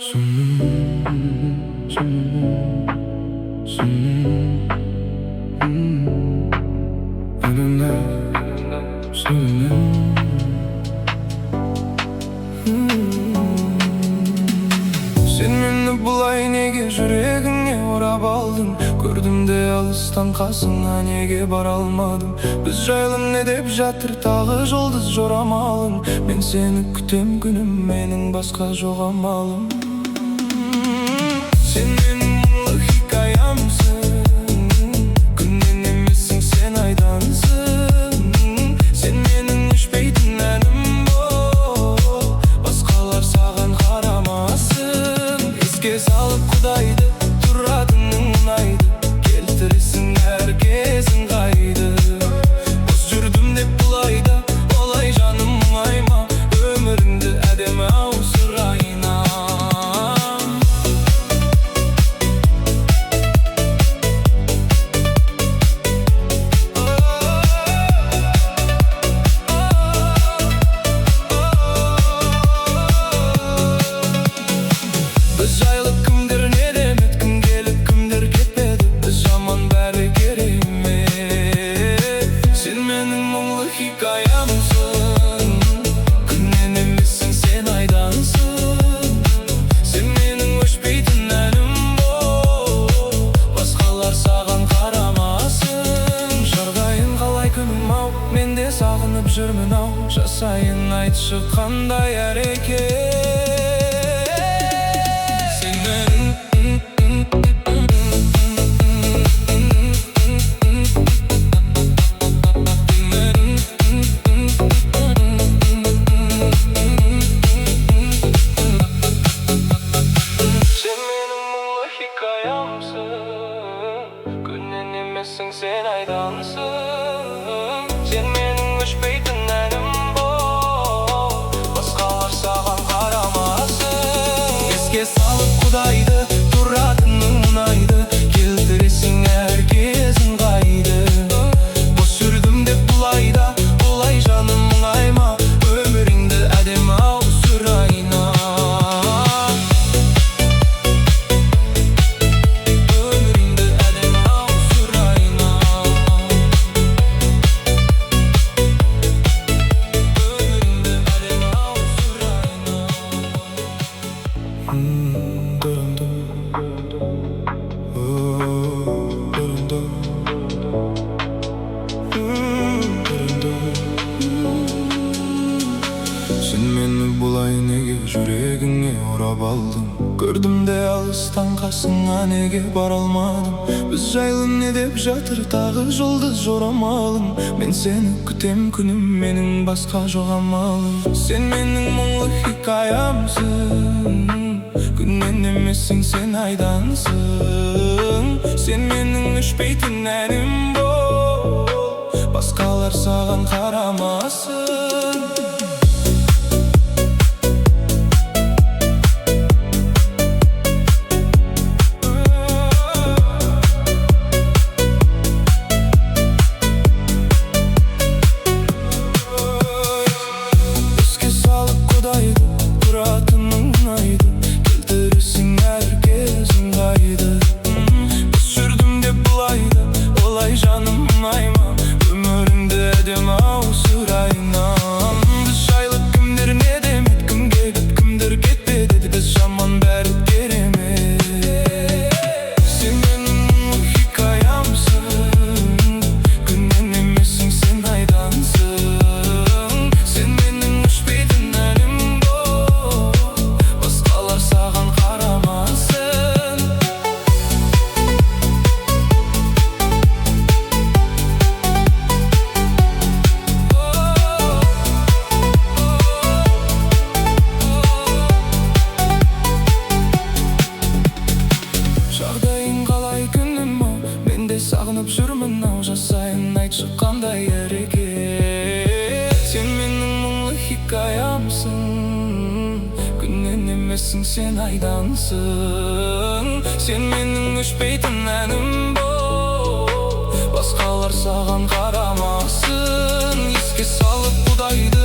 Sen meni bulay nege yüreğine orap aldın? Gördüm de alıstan kasına nege bara almadım? Biz jaylı ne dep жатыр tағы жұлдыз жорамалың? Men seni kütem günüm, menin başka жоқ амалым. Sen menin мұңлы хикаямсың, күннен емессің, sen айдансың. Sen menin өшпейтін әнім бол, басқалар саған қарамасын. Еске салып Құдайды, тұратының ұнайды, келтіресің әркезін қайды. Бос жүрдім деп бұлайда, олай жаным мұңайма, өміріңді әдемі ау сұрайна. Біз жайлы кімдер не демет, кім келіп кімдер кетпеді, біз жаман бәрі керек емес. Сен менің мұңлы хикаямсың, күннен емессің, sen айдансың. Сен менің өшпейтін әнім бол, басқалар саған қарамасын. Жарғайын қалай күнім ау, мен де сағынып жүрмін ау, жасайын айтшы қандай әрекет. Күннен емессің, sen айдансың. Sen менің өшпейтін әнім бол, басқалар саған қарамасын. Еске салып Құдайды, тұратының ұнайды, келтіресің әркезін қайды. Бос жүрдім деп бұлайда, олай жаным мұңайма, өміріңді әдемі ау сұрайна. Sen meni bulay nege yüreğine orap aldın? Gördüm de alыстан қасыңа неге бара алмадым? Біз жайлы не деп жатыр тағы жұлдыз жорамалың? Мен сені күтем күнім, менің басқа жоқ амалым. Sen менің мұңлы хикаямсың, күннен емессің, sen айдансың. Sen менің өшпейтін әнім бол, басқалар саған қарамасын. Сағынып жүрмін ау, жасайын айтшы қандай әрекет. Sen менің мұңлы хикаямсың, күннен емессің, sen айдансың. Sen менің өшпейтін әнім бол, басқалар саған қарамасын. Еске салып Құдайды,